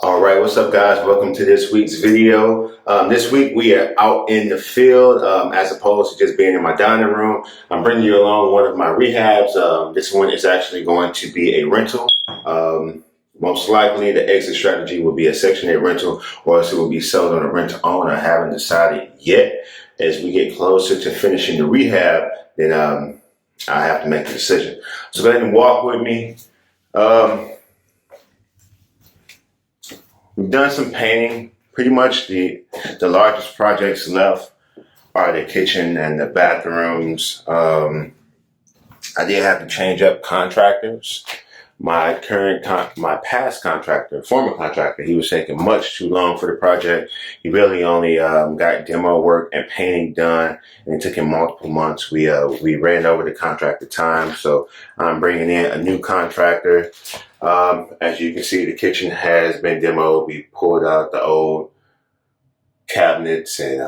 All right, what's up, guys? Welcome to this week's video. This week we are out in the field as opposed to just being in my dining room. I'm bringing you along one of my rehabs. This one is actually going to be a rental. Most likely the exit strategy will be a Section 8 rental, or else it will be sold on a rent-to-own. I haven't decided yet. As we get closer to finishing the rehab, then I have to make a decision. So go ahead and walk with me. We've done some painting. Pretty much the largest projects left are the kitchen and the bathrooms. I did have to change up contractors. My past contractor, former contractor, he was taking much too long for the project. He really only got demo work and painting done, and it took him multiple months. We ran over the contractor time, so I'm bringing in a new contractor. As you can see, the kitchen has been demoed. We pulled out the old cabinets and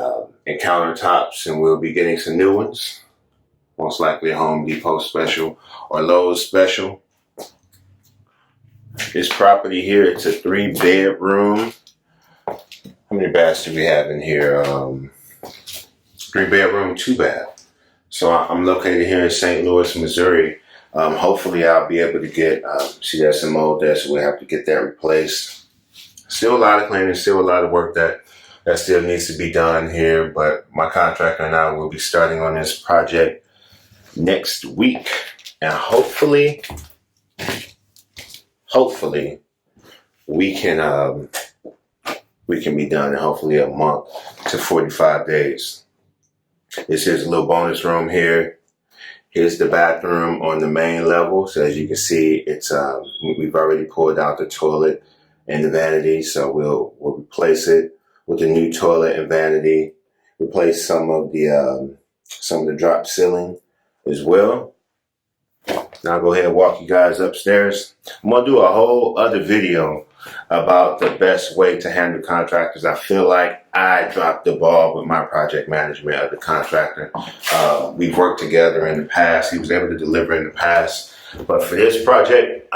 countertops, and we'll be getting some new ones. Most likely a Home Depot special or Lowe's special. This property here, it's a 3-bedroom. How many baths do we have in here? 3-bedroom, 2-bath. So I'm located here in St. Louis, Missouri. Hopefully I'll be able to get, see there's some mold there, so we'll have to get that replaced. Still a lot of cleaning, still a lot of work that still needs to be done here, but my contractor and I will be starting on this project next week. And hopefully we can be done in hopefully a month to 45 days. This is a little bonus room here. Here's the bathroom on the main level. So as you can see, it's we've already pulled out the toilet and the vanity, so we'll replace it with a new toilet and vanity. Replace some of the drop ceiling as well. Now I'll go ahead and walk you guys upstairs. I'm gonna do a whole other video about the best way to handle contractors. I feel like I dropped the ball with my project management of the contractor. We've worked together in the past. He was able to deliver in the past. But for this project,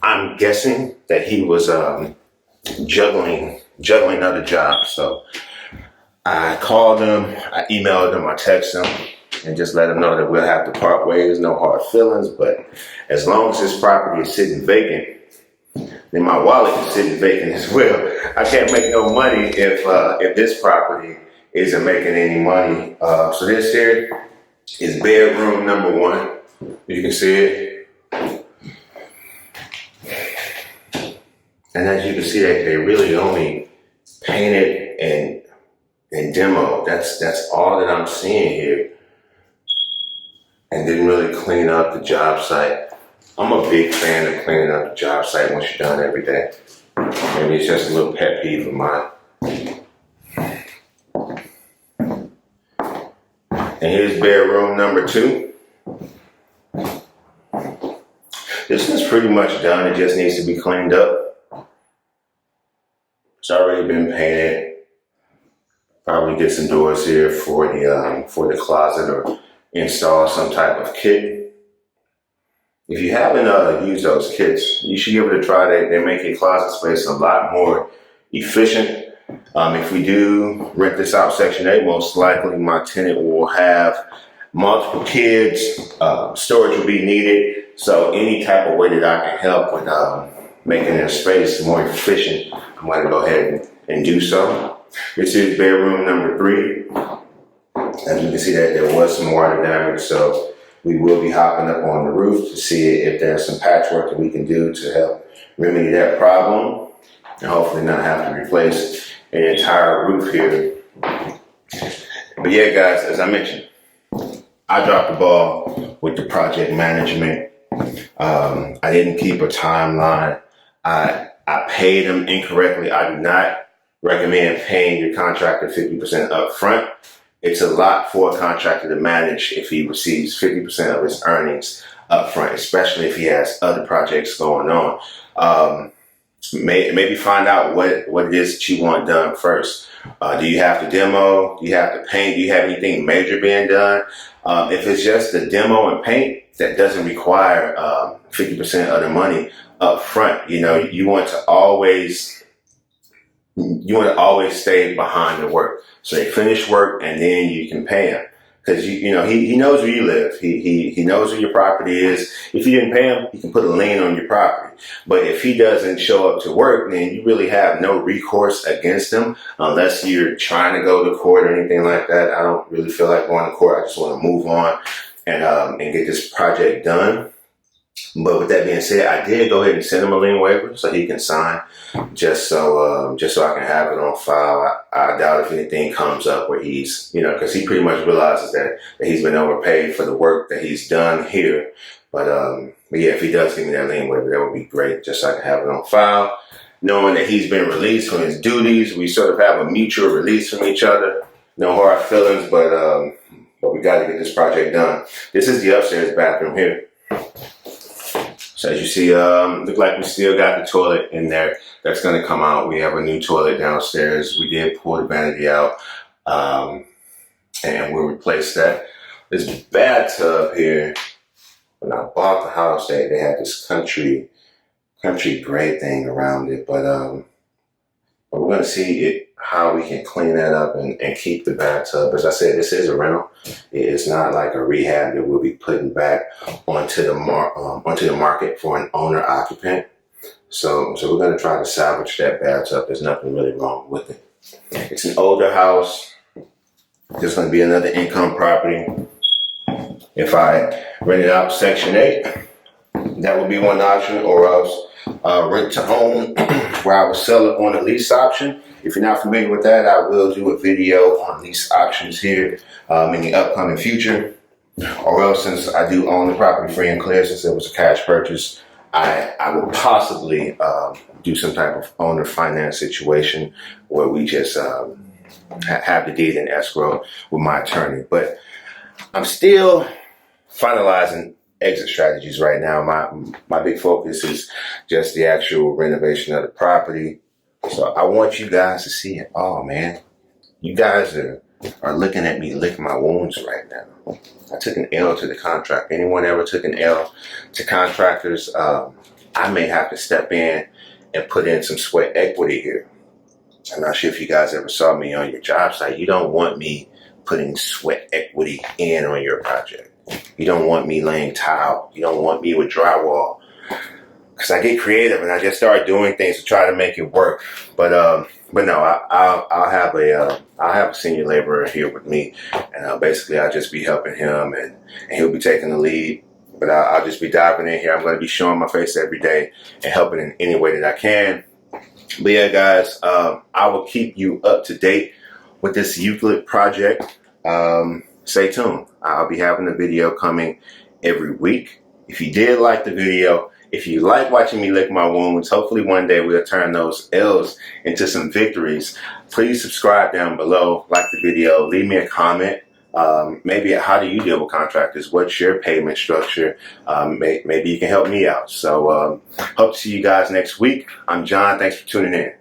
I'm guessing that he was juggling other jobs. So I called him, I emailed him, I texted him, and just let him know that we'll have to part ways, no hard feelings. But as long as this property is sitting vacant, then my wallet is sitting vacant as well. I can't make no money if this property isn't making any money. So this here is bedroom number 1. You can see it. And as you can see, they really only painted and demoed. That's all that I'm seeing here. And didn't really clean up the job site. I'm a big fan of cleaning up the job site once you're done every day. Maybe it's just a little pet peeve of mine. And here's bedroom number 2. This one's pretty much done. It just needs to be cleaned up. It's already been painted. Probably get some doors here for the closet or install some type of kit. If you haven't used those kits, you should give it a try. They make your closet space a lot more efficient. If we do rent this out Section 8, most likely my tenant will have multiple kids. Storage will be needed. So any type of way that I can help with making their space more efficient, I'm going to go ahead and do so. This is bedroom number 3. As you can see, that there was some water damage, so we will be hopping up on the roof to see if there's some patchwork that we can do to help remedy that problem, and hopefully not have to replace an entire roof here. But yeah, guys, as I mentioned, I dropped the ball with the project management. I didn't keep a timeline. I paid them incorrectly. I do not recommend paying your contractor 50% up front. It's a lot for a contractor to manage if he receives 50% of his earnings up front, especially if he has other projects going on. Maybe find out what it is that you want done first. Do you have to demo? Do you have to paint? Do you have anything major being done? If it's just the demo and paint, that doesn't require 50% of the money up front. You know, you want to always you want to always stay behind the work. So they finish work and then you can pay him. Because he knows where you live. He knows where your property is. If you didn't pay him, he can put a lien on your property. But if he doesn't show up to work, then you really have no recourse against him unless you're trying to go to court or anything like that. I don't really feel like going to court. I just want to move on and get this project done. But with that being said, I did go ahead and send him a lien waiver so he can sign, just so I can have it on file. I doubt if anything comes up where he's, because he pretty much realizes that he's been overpaid for the work that he's done here. But yeah, if he does give me that lien waiver, that would be great, just so I can have it on file. Knowing that he's been released from his duties, we sort of have a mutual release from each other. No hard feelings, but we got to get this project done. This is the upstairs bathroom here. So as you see, look like we still got the toilet in there. That's going to come out. We have a new toilet downstairs. We did pull the vanity out, and we'll replace that. This bathtub here, when I bought the house, they had this country gray thing around it, but we're going to see how we can clean that up and keep the bathtub. As I said, this is a rental. It's not like a rehab that we'll be putting back onto the market for an owner occupant. So we're going to try to salvage that bathtub. There's nothing really wrong with it. It's an older house. There's going to be another income property. If I rent it out Section 8, that would be one option, or else rent to own, where I would sell it on a lease option. If you're not familiar with that, I will do a video on lease options here in the upcoming future. Or else, since I do own the property free and clear, since it was a cash purchase, I will possibly do some type of owner finance situation where we just have the deed in escrow with my attorney. But I'm still finalizing exit strategies right now. My big focus is just the actual renovation of the property. So I want you guys to see it all, man. You guys are looking at me lick my wounds right now. I took an L to the contract. Anyone ever took an L to contractors? I may have to step in and put in some sweat equity here. I'm not sure if you guys ever saw me on your job site. You don't want me putting sweat equity in on your project. You don't want me laying tile. You don't want me with drywall. Because I get creative and I just start doing things to try to make it work. But no, I'll have a senior laborer here with me, and basically I'll just be helping him, and he'll be taking the lead. But I'll just be diving in here. I'm going to be showing my face every day and helping in any way that I can. But yeah, guys, I will keep you up to date with this Euclid project. Stay tuned. I'll be having a video coming every week. If you did like the video, if you like watching me lick my wounds, hopefully one day we'll turn those L's into some victories. Please subscribe down below, like the video, leave me a comment. Maybe how do you deal with contractors? What's your payment structure? Maybe you can help me out. So hope to see you guys next week. I'm John. Thanks for tuning in.